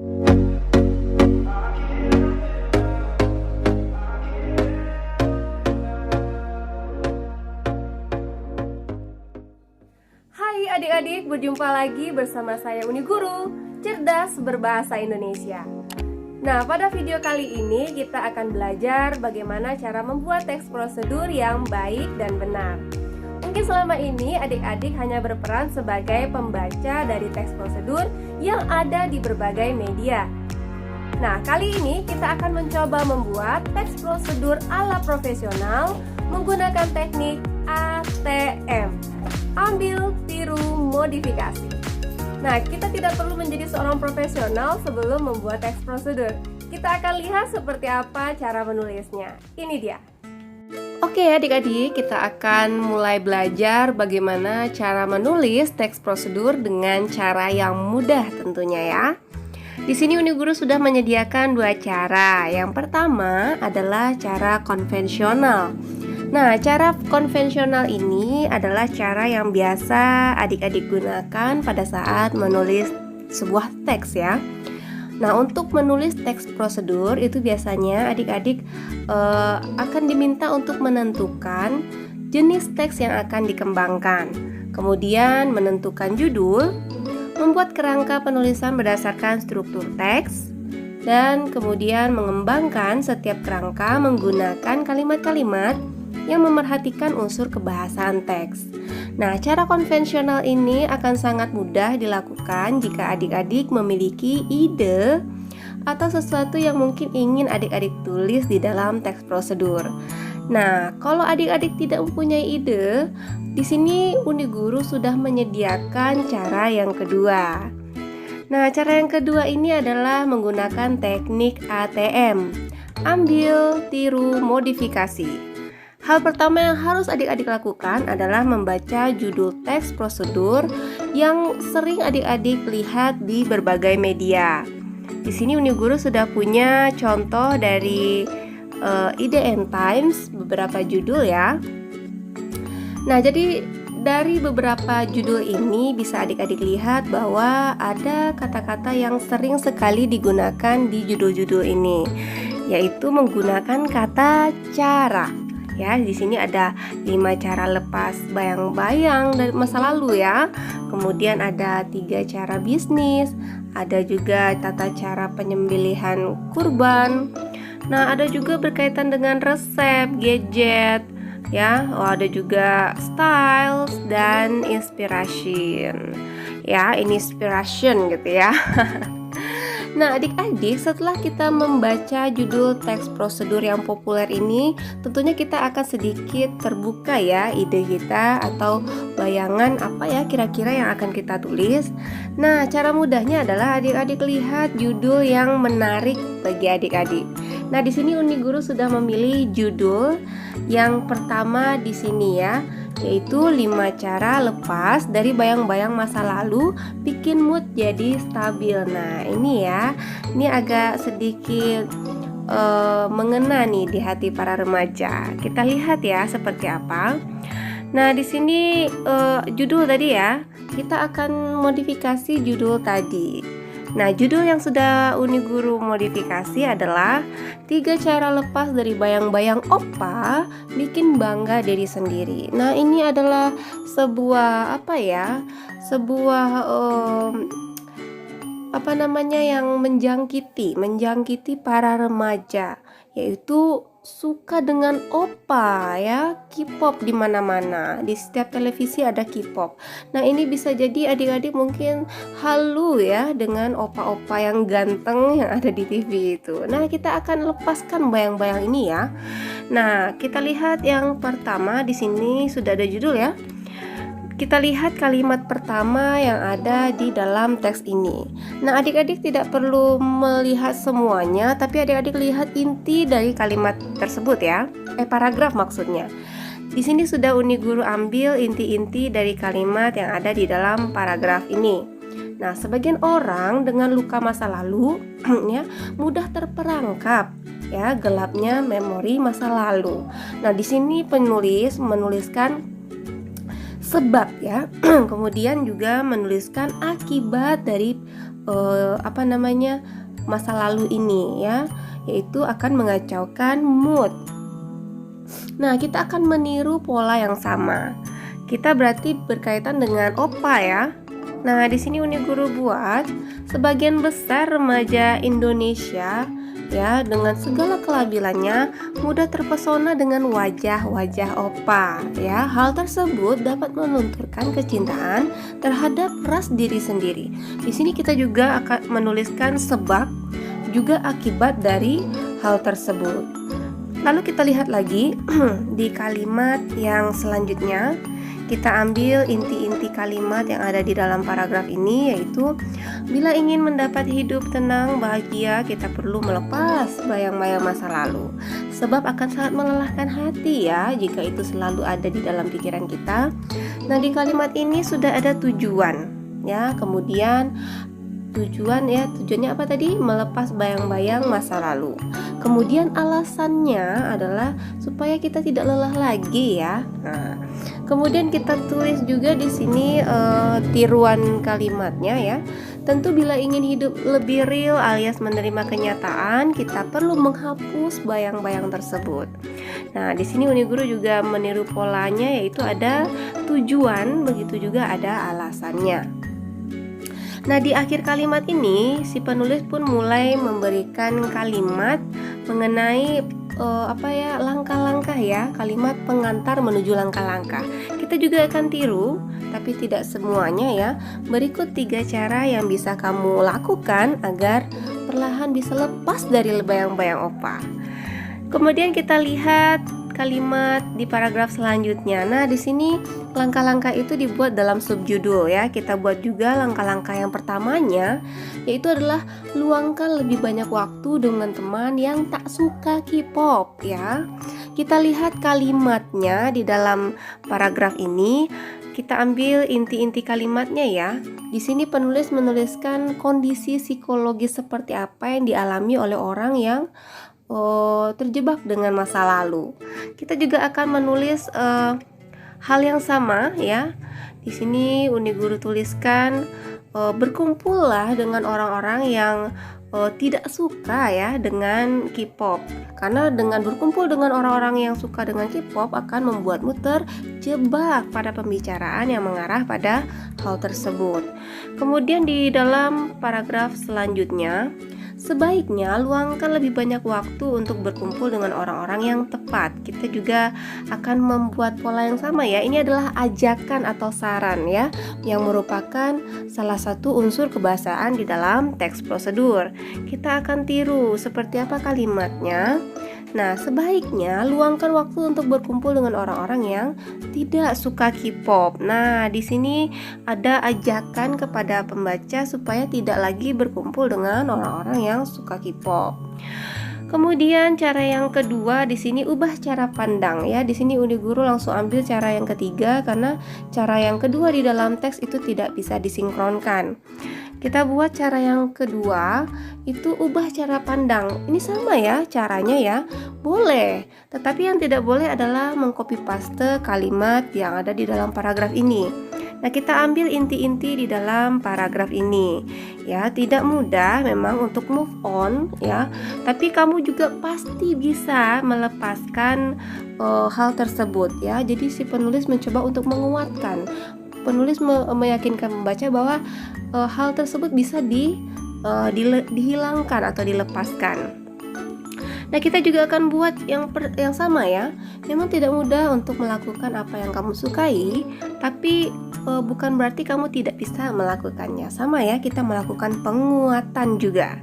Hai adik-adik, berjumpa lagi bersama saya Uni Guru, cerdas berbahasa Indonesia. Nah, pada video kali ini kita akan belajar bagaimana cara membuat teks prosedur yang baik dan benar. Mungkin selama ini adik-adik hanya berperan sebagai pembaca dari teks prosedur yang ada di berbagai media. Nah, kali ini kita akan mencoba membuat teks prosedur ala profesional menggunakan teknik ATM. Ambil, tiru, modifikasi. Nah, kita tidak perlu menjadi seorang profesional sebelum membuat teks prosedur. Kita akan lihat seperti apa cara menulisnya. Ini dia. Oke adik-adik, kita akan mulai belajar bagaimana cara menulis teks prosedur dengan cara yang mudah tentunya ya. Di sini Uni Guru sudah menyediakan dua cara. Yang pertama adalah cara konvensional. Nah, cara konvensional ini adalah cara yang biasa adik-adik gunakan pada saat menulis sebuah teks ya. Nah, untuk menulis teks prosedur itu biasanya adik-adik akan diminta untuk menentukan jenis teks yang akan dikembangkan. Kemudian menentukan judul, membuat kerangka penulisan berdasarkan struktur teks, dan kemudian mengembangkan setiap kerangka menggunakan kalimat-kalimat yang memerhatikan unsur kebahasaan teks. Nah, cara konvensional ini akan sangat mudah dilakukan jika adik-adik memiliki ide atau sesuatu yang mungkin ingin adik-adik tulis di dalam teks prosedur. Nah, kalau adik-adik tidak mempunyai ide, di sini Uni Guru sudah menyediakan cara yang kedua. Nah, cara yang kedua ini adalah menggunakan teknik ATM. Ambil, tiru, modifikasi. Hal pertama yang harus adik-adik lakukan adalah membaca judul teks prosedur yang sering adik-adik lihat di berbagai media. Di sini Uni Guru sudah punya contoh dari IDN Times, beberapa judul ya. Nah, jadi dari beberapa judul ini bisa adik-adik lihat bahwa ada kata-kata yang sering sekali digunakan di judul-judul ini, yaitu menggunakan kata cara. Ya, di sini ada 5 cara lepas bayang-bayang dari masa lalu ya. Kemudian ada 3 cara bisnis, ada juga tata cara penyembelihan kurban. Nah, ada juga berkaitan dengan resep, gadget, ya. Ada juga styles dan inspiration. Ya, inspiration gitu ya. Nah, adik-adik, setelah kita membaca judul teks prosedur yang populer ini, tentunya kita akan sedikit terbuka ya ide kita atau bayangan apa ya kira-kira yang akan kita tulis. Nah, cara mudahnya adalah adik-adik lihat judul yang menarik bagi adik-adik. Nah, di sini Uni Guru sudah memilih judul yang pertama di sini ya, yaitu 5 cara lepas dari bayang-bayang masa lalu bikin mood jadi stabil. Nah, ini ya, ini agak sedikit mengena nih di hati para remaja. Kita lihat ya seperti apa. Nah, di sini judul tadi ya, kita akan modifikasi judul tadi. Nah, judul yang sudah Uni Guru modifikasi adalah 3 cara lepas dari bayang-bayang opa bikin bangga diri sendiri. Nah, ini adalah sebuah yang menjangkiti para remaja, yaitu suka dengan opa ya, K-pop di mana-mana. Di setiap televisi ada K-pop. Nah, ini bisa jadi adik-adik mungkin halu ya dengan opa-opa yang ganteng yang ada di TV itu. Nah, kita akan lepaskan bayang-bayang ini ya. Nah, kita lihat yang pertama di sini sudah ada judul ya. Kita lihat kalimat pertama yang ada di dalam teks ini. Nah, adik-adik tidak perlu melihat semuanya, tapi adik-adik lihat inti dari kalimat tersebut ya. Paragraf maksudnya. Di sini sudah Uni Guru ambil inti-inti dari kalimat yang ada di dalam paragraf ini. Nah, sebagian orang dengan luka masa lalu ya mudah terperangkap ya gelapnya memori masa lalu. Nah, di sini penulis menuliskan sebab ya, kemudian juga menuliskan akibat dari masa lalu ini ya, yaitu akan mengacaukan mood. Nah, kita akan meniru pola yang sama. Kita berarti berkaitan dengan opa ya. Nah, di sini Uni Guru buat sebagian besar remaja Indonesia ya, dengan segala kelabilannya mudah terpesona dengan wajah-wajah opa ya. Hal tersebut dapat melunturkan kecintaan terhadap ras diri sendiri. Di sini kita juga akan menuliskan sebab juga akibat dari hal tersebut. Lalu kita lihat lagi di kalimat yang selanjutnya. Kita ambil inti-inti kalimat yang ada di dalam paragraf ini, yaitu bila ingin mendapat hidup tenang, bahagia, kita perlu melepas bayang-bayang masa lalu. Sebab akan sangat melelahkan hati ya jika itu selalu ada di dalam pikiran kita. Nah, di kalimat ini sudah ada tujuan ya. Kemudian tujuannya apa tadi? Melepas bayang-bayang masa lalu. Kemudian alasannya adalah supaya kita tidak lelah lagi ya. Nah, kemudian kita tulis juga di sini tiruan kalimatnya ya. Tentu bila ingin hidup lebih real alias menerima kenyataan, kita perlu menghapus bayang-bayang tersebut. Nah, di sini Uni Guru juga meniru polanya, yaitu ada tujuan, begitu juga ada alasannya. Nah, di akhir kalimat ini si penulis pun mulai memberikan kalimat mengenai langkah-langkah ya, kalimat pengantar menuju langkah-langkah. Kita juga akan tiru, tapi tidak semuanya ya. Berikut 3 cara yang bisa kamu lakukan agar perlahan bisa lepas dari bayang-bayang opa. Kemudian kita lihat kalimat di paragraf selanjutnya. Nah, di sini langkah-langkah itu dibuat dalam subjudul ya. Kita buat juga langkah-langkah yang pertamanya, yaitu adalah luangkan lebih banyak waktu dengan teman yang tak suka K-pop ya. Kita lihat kalimatnya di dalam paragraf ini. Kita ambil inti-inti kalimatnya ya. Di sini penulis menuliskan kondisi psikologis seperti apa yang dialami oleh orang yang terjebak dengan masa lalu. Kita juga akan menulis hal yang sama ya. Di sini Uni Guru tuliskan berkumpullah dengan orang-orang yang tidak suka ya dengan K-pop. Karena dengan berkumpul dengan orang-orang yang suka dengan K-pop akan membuatmu terjebak pada pembicaraan yang mengarah pada hal tersebut. Kemudian di dalam paragraf selanjutnya, sebaiknya luangkan lebih banyak waktu untuk berkumpul dengan orang-orang yang tepat. Kita juga akan membuat pola yang sama ya. Ini adalah ajakan atau saran ya, yang merupakan salah satu unsur kebahasaan di dalam teks prosedur. Kita akan tiru seperti apa kalimatnya. Nah, sebaiknya luangkan waktu untuk berkumpul dengan orang-orang yang tidak suka K-pop. Nah, di sini ada ajakan kepada pembaca supaya tidak lagi berkumpul dengan orang-orang yang suka K-pop. Kemudian cara yang kedua di sini ubah cara pandang ya. Di sini Uni Guru langsung ambil cara yang ketiga karena cara yang kedua di dalam teks itu tidak bisa disinkronkan. Kita buat cara yang kedua, itu ubah cara pandang. Ini sama ya caranya ya, boleh. Tetapi yang tidak boleh adalah mengcopy paste kalimat yang ada di dalam paragraf ini. Nah, kita ambil inti-inti di dalam paragraf ini. Ya, tidak mudah memang untuk move on ya, tapi kamu juga pasti bisa melepaskan hal tersebut ya. Jadi si penulis mencoba untuk menguatkan. Penulis meyakinkan pembaca bahwa hal tersebut bisa dihilangkan atau dilepaskan. Nah, kita juga akan buat yang sama ya. Memang tidak mudah untuk melakukan apa yang kamu sukai, tapi bukan berarti kamu tidak bisa melakukannya. Sama ya, kita melakukan penguatan juga.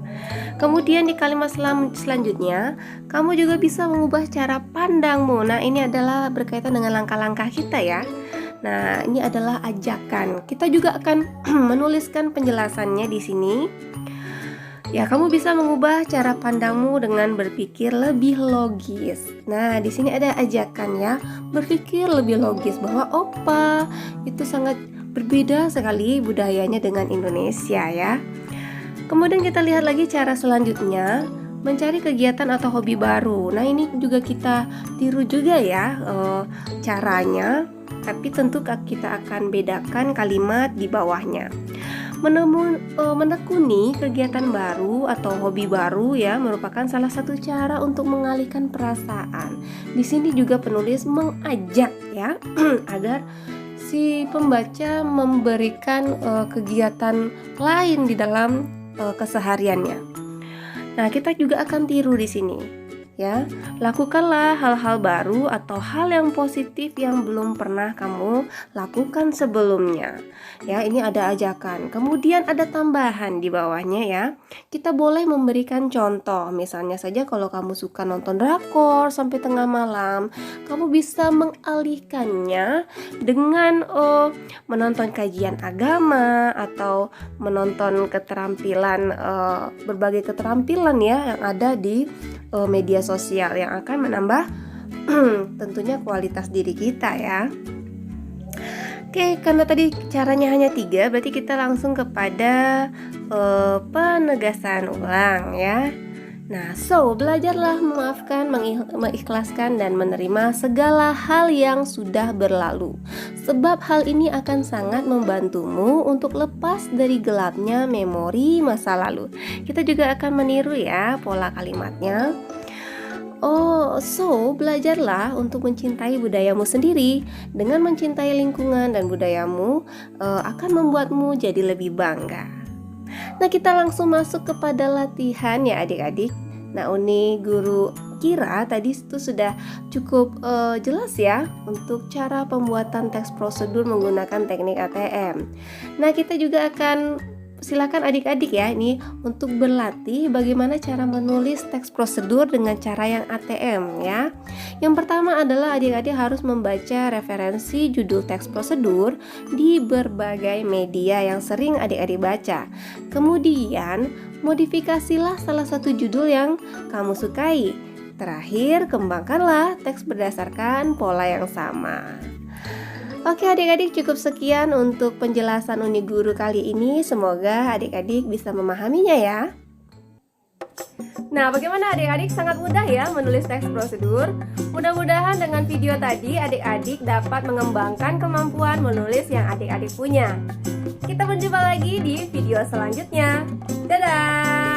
Kemudian di kalimat selanjutnya, kamu juga bisa mengubah cara pandangmu. Nah, ini adalah berkaitan dengan langkah-langkah kita ya. Nah, ini adalah ajakan. Kita juga akan menuliskan penjelasannya di sini. Ya, kamu bisa mengubah cara pandangmu dengan berpikir lebih logis. Nah, di sini ada ajakan ya, berpikir lebih logis bahwa opa itu sangat berbeda sekali budayanya dengan Indonesia ya. Kemudian kita lihat lagi cara selanjutnya, mencari kegiatan atau hobi baru. Nah, ini juga kita tiru juga ya caranya. Tapi tentu kita akan bedakan kalimat di bawahnya. Menekuni kegiatan baru atau hobi baru ya merupakan salah satu cara untuk mengalihkan perasaan. Di sini juga penulis mengajak ya agar si pembaca memberikan kegiatan lain di dalam kesehariannya. Nah, kita juga akan tiru di sini. Ya, lakukanlah hal-hal baru atau hal yang positif yang belum pernah kamu lakukan sebelumnya. Ya, ini ada ajakan. Kemudian ada tambahan di bawahnya ya. Kita boleh memberikan contoh. Misalnya saja kalau kamu suka nonton drakor sampai tengah malam, kamu bisa mengalihkannya dengan menonton kajian agama atau menonton keterampilan berbagai keterampilan ya yang ada di media sosial yang akan menambah tentunya kualitas diri kita ya. Oke, karena tadi caranya hanya 3, berarti kita langsung kepada penegasan ulang ya. Nah, belajarlah memaafkan, mengikhlaskan dan menerima segala hal yang sudah berlalu. Sebab hal ini akan sangat membantumu untuk lepas dari gelapnya memori masa lalu. Kita juga akan meniru ya pola kalimatnya. Belajarlah untuk mencintai budayamu sendiri. Dengan mencintai lingkungan dan budayamu akan membuatmu jadi lebih bangga. Nah, kita langsung masuk kepada latihan ya adik-adik. Nah, Uni Guru kira tadi itu sudah cukup jelas ya untuk cara pembuatan teks prosedur menggunakan teknik ATM. Nah, kita juga akan silakan adik-adik ya ini untuk berlatih bagaimana cara menulis teks prosedur dengan cara yang ATM ya. Yang pertama adalah adik-adik harus membaca referensi judul teks prosedur di berbagai media yang sering adik-adik baca. Kemudian modifikasilah salah satu judul yang kamu sukai. Terakhir, kembangkanlah teks berdasarkan pola yang sama. Oke adik-adik, cukup sekian untuk penjelasan Uni Guru kali ini. Semoga adik-adik bisa memahaminya ya. Nah, bagaimana adik-adik? Sangat mudah ya menulis teks prosedur. Mudah-mudahan dengan video tadi adik-adik dapat mengembangkan kemampuan menulis yang adik-adik punya. Kita berjumpa lagi di video selanjutnya. Dadah!